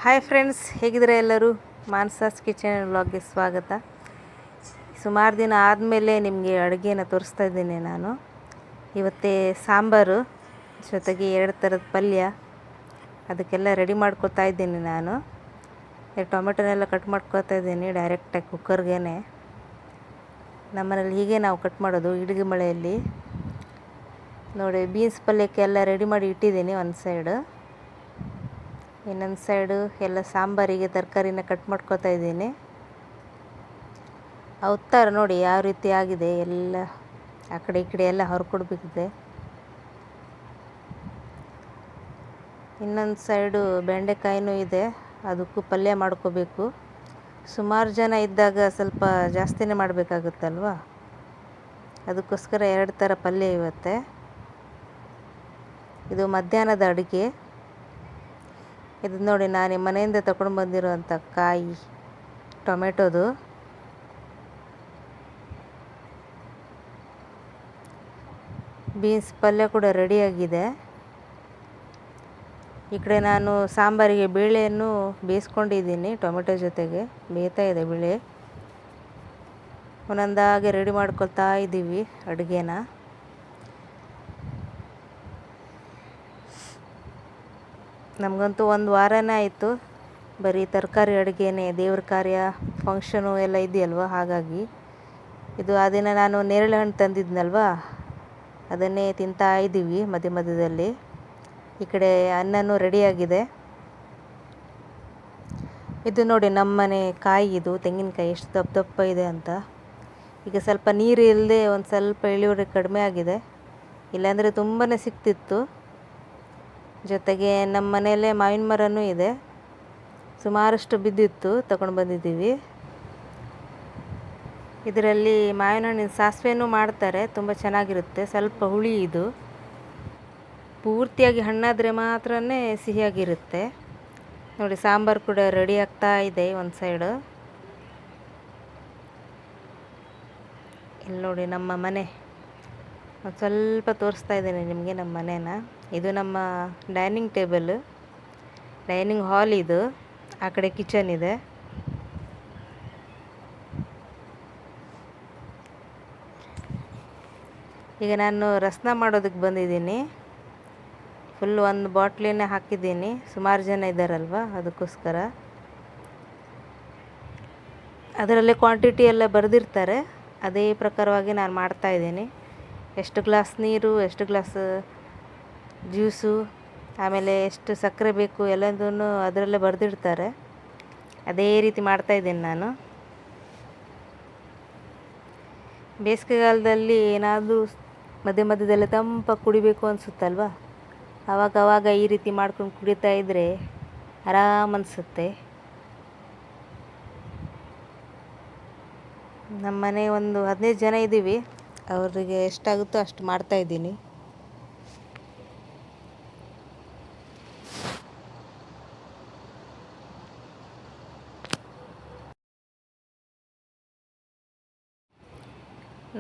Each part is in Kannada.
ಹಾಯ್ ಫ್ರೆಂಡ್ಸ್, ಹೇಗಿದ್ರೆ ಎಲ್ಲರೂ? ಮಾನ್ಸಾಸ್ ಕಿಚನ್ ವ್ಲಾಗ್ಗೆ ಸ್ವಾಗತ. ಸುಮಾರು ದಿನ ಆದಮೇಲೆ ನಿಮಗೆ ಅಡುಗೆನ ತೋರಿಸ್ತಾ ಇದ್ದೀನಿ ನಾನು. ಇವತ್ತೇ ಸಾಂಬಾರು ಜೊತೆಗೆ 2 ಥರದ ಪಲ್ಯ, ಅದಕ್ಕೆಲ್ಲ ರೆಡಿ ಮಾಡ್ಕೊತಾ ಇದ್ದೀನಿ ನಾನು. ಟೊಮೆಟೊನೆಲ್ಲ ಕಟ್ ಮಾಡ್ಕೊತಾ ಇದ್ದೀನಿ ಡೈರೆಕ್ಟಾಗಿ ಕುಕ್ಕರ್ಗೆ. ನಮ್ಮನೇಲಿ ಹೀಗೆ ನಾವು ಕಟ್ ಮಾಡೋದು ಇಡ್ಗೆ ಮಳೆಯಲ್ಲಿ. ನೋಡಿ, ಬೀನ್ಸ್ ಪಲ್ಯಕ್ಕೆಲ್ಲ ರೆಡಿ ಮಾಡಿ ಇಟ್ಟಿದ್ದೀನಿ ಒಂದು ಸೈಡು. ಇನ್ನೊಂದು ಸೈಡು ಎಲ್ಲ ಸಾಂಬಾರಿಗೆ ತರಕಾರಿನ ಕಟ್ ಮಾಡ್ಕೊತಾ ಇದ್ದೀನಿ. ಅವತ್ತಾರ ನೋಡಿ ಯಾವ ರೀತಿ ಆಗಿದೆ, ಎಲ್ಲ ಆ ಕಡೆ ಈ ಕಡೆ ಎಲ್ಲ ಹೊರ್ಕೊಡ್ಬೇಕಿದೆ. ಇನ್ನೊಂದು ಸೈಡು ಬೆಂಡೆಕಾಯಿನೂ ಇದೆ, ಅದಕ್ಕೂ ಪಲ್ಯ ಮಾಡ್ಕೋಬೇಕು. ಸುಮಾರು ಜನ ಇದ್ದಾಗ ಸ್ವಲ್ಪ ಜಾಸ್ತಿನೇ ಮಾಡಬೇಕಾಗುತ್ತಲ್ವ, ಅದಕ್ಕೋಸ್ಕರ 2 ಥರ ಪಲ್ಯ ಇವತ್ತೆ. ಇದು ಮಧ್ಯಾಹ್ನದ ಅಡುಗೆ. ಇದು ನೋಡಿ, ನಾನು ಮನೆಯಿಂದ ತಗೊಂಡು ಬಂದಿರೋಂಥ ಕಾಯಿ ಟೊಮೆಟೊದು. ಬೀನ್ಸ್ ಪಲ್ಯ ಕೂಡ ರೆಡಿಯಾಗಿದೆ. ಈ ಕಡೆ ನಾನು ಸಾಂಬಾರಿಗೆ ಬೇಳೆಯನ್ನು ಬೇಯಿಸ್ಕೊಂಡಿದ್ದೀನಿ, ಟೊಮೆಟೊ ಜೊತೆಗೆ ಬೇಯ್ತಾ ಇದೆ ಬೇಳೆ. ಒಂದೊಂದಾಗಿ ರೆಡಿ ಮಾಡ್ಕೊಳ್ತಾ ಇದ್ದೀವಿ ಅಡುಗೆನ. ನಮಗಂತೂ 1 ವಾರನೇ ಆಯಿತು ಬರೀ ತರಕಾರಿ ಅಡುಗೆನೇ. ದೇವ್ರ ಕಾರ್ಯ, ಫಂಕ್ಷನು ಎಲ್ಲ ಇದೆಯಲ್ವ, ಹಾಗಾಗಿ. ಇದು ಆ ದಿನ ನಾನು ನೇರಳೆ ಹಣ್ಣು ತಂದಿದ್ನಲ್ವ, ಅದನ್ನೇ ತಿಂತಾ ಇದ್ದೀವಿ ಮಧ್ಯ ಮಧ್ಯದಲ್ಲಿ. ಈ ಕಡೆ ಅನ್ನನೂ ರೆಡಿಯಾಗಿದೆ. ಇದು ನೋಡಿ ನಮ್ಮನೆ ಕಾಯಿ, ಇದು ತೆಂಗಿನಕಾಯಿ ಎಷ್ಟು ದಪ್ಪ ದಪ್ಪ ಇದೆ ಅಂತ. ಈಗ ಸ್ವಲ್ಪ ನೀರು ಇಲ್ಲದೆ ಒಂದು ಸ್ವಲ್ಪ ಇಳುವರಿ ಕಡಿಮೆ ಆಗಿದೆ, ಇಲ್ಲಾಂದರೆ ತುಂಬಾ ಸಿಕ್ತಿತ್ತು. ಜೊತೆಗೆ ನಮ್ಮ ಮನೆಯಲ್ಲೇ ಮಾವಿನ ಮರನೂ ಇದೆ, ಸುಮಾರಷ್ಟು ಬಿದ್ದಿತ್ತು, ತಗೊಂಡು ಬಂದಿದ್ದೀವಿ. ಇದರಲ್ಲಿ ಮಾವಿನ ಹಣ್ಣಿನ ಸಾಸಿವೆನೂ ಮಾಡ್ತಾರೆ, ತುಂಬ ಚೆನ್ನಾಗಿರುತ್ತೆ. ಸ್ವಲ್ಪ ಹುಳಿ ಇದು, ಪೂರ್ತಿಯಾಗಿ ಹಣ್ಣಾದರೆ ಮಾತ್ರ ಸಿಹಿಯಾಗಿರುತ್ತೆ. ನೋಡಿ, ಸಾಂಬಾರು ಕೂಡ ರೆಡಿ ಆಗ್ತಾ ಇದೆ ಒಂದು ಸೈಡು. ಇಲ್ಲಿ ನೋಡಿ ನಮ್ಮ ಮನೆ, ಒಂದು ಸ್ವಲ್ಪ ತೋರಿಸ್ತಾ ಇದ್ದೀನಿ ನಿಮಗೆ ನಮ್ಮ ಮನೇನ. ಇದು ನಮ್ಮ ಡೈನಿಂಗ್ ಟೇಬಲ್, ಡೈನಿಂಗ್ ಹಾಲ್ ಇದು. ಆ ಕಡೆ ಕಿಚನ್ ಇದೆ. ಈಗ ನಾನು ರಸನ ಮಾಡೋದಕ್ಕೆ ಬಂದಿದ್ದೀನಿ. ಫುಲ್ 1 ಬಾಟ್ಲಿನೇ ಹಾಕಿದ್ದೀನಿ, ಸುಮಾರು ಜನ ಇದ್ದಾರಲ್ವ, ಅದಕ್ಕೋಸ್ಕರ. ಅದರಲ್ಲೇ ಕ್ವಾಂಟಿಟಿ ಎಲ್ಲ ಬರೆದಿರ್ತಾರೆ, ಅದೇ ಪ್ರಕಾರವಾಗಿ ನಾನು ಮಾಡ್ತಾಯಿದ್ದೀನಿ. ಎಷ್ಟು ಗ್ಲಾಸ್ ನೀರು, ಎಷ್ಟು ಗ್ಲಾಸ್ ಜ್ಯೂಸು, ಆಮೇಲೆ ಎಷ್ಟು ಸಕ್ಕರೆ ಬೇಕು ಎಲ್ಲದನ್ನು ಅದರಲ್ಲೇ ಬರೆದಿಡ್ತಾರೆ. ಅದೇ ರೀತಿ ಮಾಡ್ತಾಯಿದ್ದೀನಿ ನಾನು. ಬೇಸಿಗೆಗಾಲದಲ್ಲಿ ಏನಾದರೂ ಮಧ್ಯ ಮಧ್ಯದಲ್ಲಿ ತಂಪಾಗಿ ಕುಡಿಬೇಕು ಅನಿಸುತ್ತಲ್ವ, ಆವಾಗ ಈ ರೀತಿ ಮಾಡ್ಕೊಂಡು ಕುಡಿತಾ ಇದ್ದರೆ ಆರಾಮ್ ಅನಿಸುತ್ತೆ. ನಮ್ಮ ಮನೆ ಒಂದು 15 ಜನ ಇದ್ದೀವಿ, ಅವರಿಗೆ ಎಷ್ಟಾಗುತ್ತೋ ಅಷ್ಟು ಮಾಡ್ತಾಯಿದ್ದೀನಿ.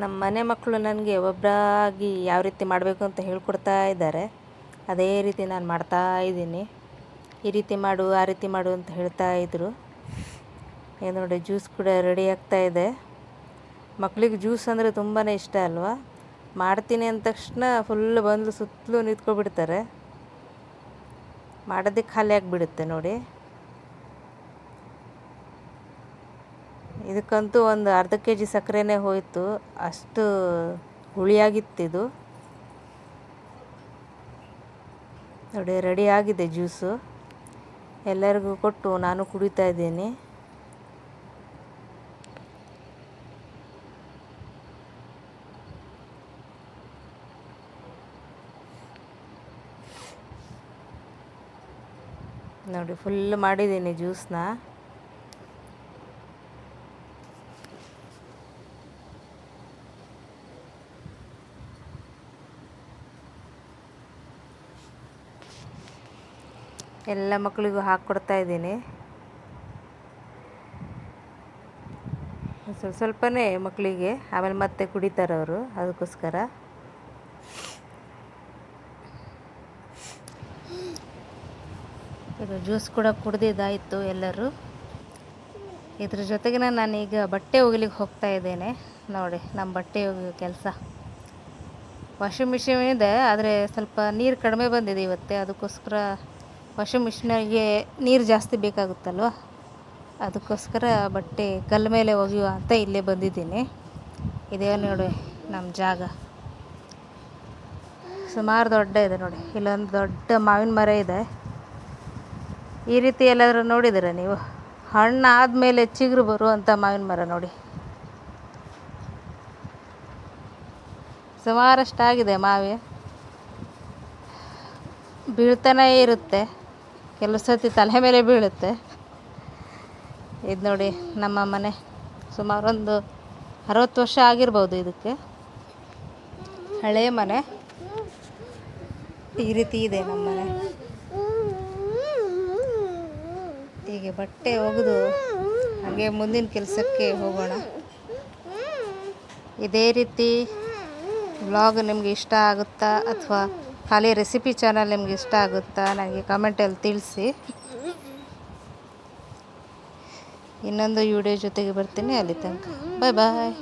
ನಮ್ಮ ಮನೆ ಮಕ್ಕಳು ನನಗೆ ಒಬ್ಬರಾಗಿ ಯಾವ ರೀತಿ ಮಾಡಬೇಕು ಅಂತ ಹೇಳ್ಕೊಡ್ತಾ ಇದ್ದಾರೆ. ಅದೇ ರೀತಿ ನಾನು ಮಾಡ್ತಾ ಇದ್ದೀನಿ. ಈ ರೀತಿ ಮಾಡು, ಆ ರೀತಿ ಮಾಡು ಅಂತ ಹೇಳ್ತಾ ಇದ್ದರು. ಏನು ನೋಡಿ, ಜ್ಯೂಸ್ ಕೂಡ ರೆಡಿ ಆಗ್ತಾ ಇದೆ. ಮಕ್ಕಳಿಗೆ ಜ್ಯೂಸ್ ಅಂದರೆ ತುಂಬಾ ಇಷ್ಟ ಅಲ್ವಾ. ಮಾಡ್ತೀನಿ ಅಂದ ತಕ್ಷಣ ಫುಲ್ ಬಂದು ಸುತ್ತಲೂ ನಿಂತ್ಕೊಬಿಡ್ತಾರೆ, ಮಾಡೋದಕ್ಕೆ ಖಾಲಿ ಆಗಿಬಿಡುತ್ತೆ ನೋಡಿ. ಇದಕ್ಕಂತೂ ಒಂದು ಅರ್ಧ kg ಸಕ್ಕರೆನೇ ಹೋಯಿತು, ಅಷ್ಟು ಹುಳಿಯಾಗಿತ್ತಿದು. ನೋಡಿ, ರೆಡಿ ಆಗಿದೆ ಜ್ಯೂಸು. ಎಲ್ಲರಿಗೂ ಕೊಟ್ಟು ನಾನು ಕುಡಿತಾ ಇದ್ದೀನಿ. ನೋಡಿ, ಫುಲ್ ಮಾಡಿದ್ದೀನಿ ಜ್ಯೂಸನ್ನ. ಎಲ್ಲ ಮಕ್ಕಳಿಗೂ ಹಾಕ್ಕೊಡ್ತಾ ಇದ್ದೀನಿ. ಸ್ವಲ್ಪನೇ ಮಕ್ಕಳಿಗೆ, ಆಮೇಲೆ ಮತ್ತೆ ಕುಡಿತಾರೆ ಅವರು, ಅದಕ್ಕೋಸ್ಕರ. ಈಗ ಜ್ಯೂಸ್ ಕೂಡ ಕುಡ್ದಿದ್ದಾಯಿತು ಎಲ್ಲರೂ. ಇದ್ರ ಜೊತೆಗೆ ನಾನೀಗ ಬಟ್ಟೆ ಒಗಿಲಿಕ್ಕೆ ಹೋಗ್ತಾ ಇದ್ದೇನೆ. ನೋಡಿ ನಮ್ಮ ಬಟ್ಟೆ ಒಗೆಯೋ ಕೆಲಸ. ವಾಷಿಂಗ್ ಮಿಷಿನ್ ಇದೆ, ಆದರೆ ಸ್ವಲ್ಪ ನೀರು ಕಡಿಮೆ ಬಂದಿದೆ ಇವತ್ತೇ. ಅದಕ್ಕೋಸ್ಕರ ವಾಷಿಂಗ್ ಮಿಷಿನಿಗೆ ನೀರು ಜಾಸ್ತಿ ಬೇಕಾಗುತ್ತಲ್ವ, ಅದಕ್ಕೋಸ್ಕರ ಬಟ್ಟೆ ಕಲ್ಲ ಮೇಲೆ ಒಗೆಯುವ ಅಂತ ಇಲ್ಲೇ ಬಂದಿದ್ದೀನಿ. ಇದೇ ನೋಡಿ ನಮ್ಮ ಜಾಗ. ಸುಮಾರು ದೊಡ್ಡ ಇದೆ ನೋಡಿ. ಇಲ್ಲೊಂದು ದೊಡ್ಡ ಮಾವಿನ ಮರ ಇದೆ. ಈ ರೀತಿ ಎಲ್ಲಾದರೂ ನೋಡಿದ್ದೀರ ನೀವು? ಹಣ್ಣು ಆದಮೇಲೆ ಚಿಗುರು ಬರುವಂಥ ಮಾವಿನ ಮರ ನೋಡಿ. ಸುಮಾರಷ್ಟಾಗಿದೆ ಮಾವಿ. ಬೀಳ್ತಾನೇ ಇರುತ್ತೆ, ಕೆಲವು ಸರ್ತಿ ತಲೆ ಮೇಲೆ ಬೀಳುತ್ತೆ. ಇದು ನೋಡಿ ನಮ್ಮ ಮನೆ. ಸುಮಾರು ಒಂದು 60 ವರ್ಷ ಆಗಿರ್ಬೋದು ಇದಕ್ಕೆ. ಹಳೆಯ ಮನೆ. ಈ ರೀತಿ ಇದೆ ನಮ್ಮ ಮನೆ. ಹೀಗೆ ಬಟ್ಟೆ ಒಗೆದು ಹಾಗೆ ಮುಂದಿನ ಕೆಲಸಕ್ಕೆ ಹೋಗೋಣ. ಇದೇ ರೀತಿ ವ್ಲಾಗ್ ನಿಮಗೆ ಇಷ್ಟ ಆಗುತ್ತಾ ಅಥವಾ ಖಾಲಿ ರೆಸಿಪಿ ಚಾನಲ್ ನಿಮಗೆ ಇಷ್ಟ ಆಗುತ್ತಾ ನನಗೆ ಕಮೆಂಟಲ್ಲಿ ತಿಳಿಸಿ. ಇನ್ನೊಂದು ವಿಡಿಯೋ ಜೊತೆಗೆ ಬರ್ತೀನಿ. ಅಲ್ಲಿ ತನಕ ಬಾಯ್ ಬಾಯ್.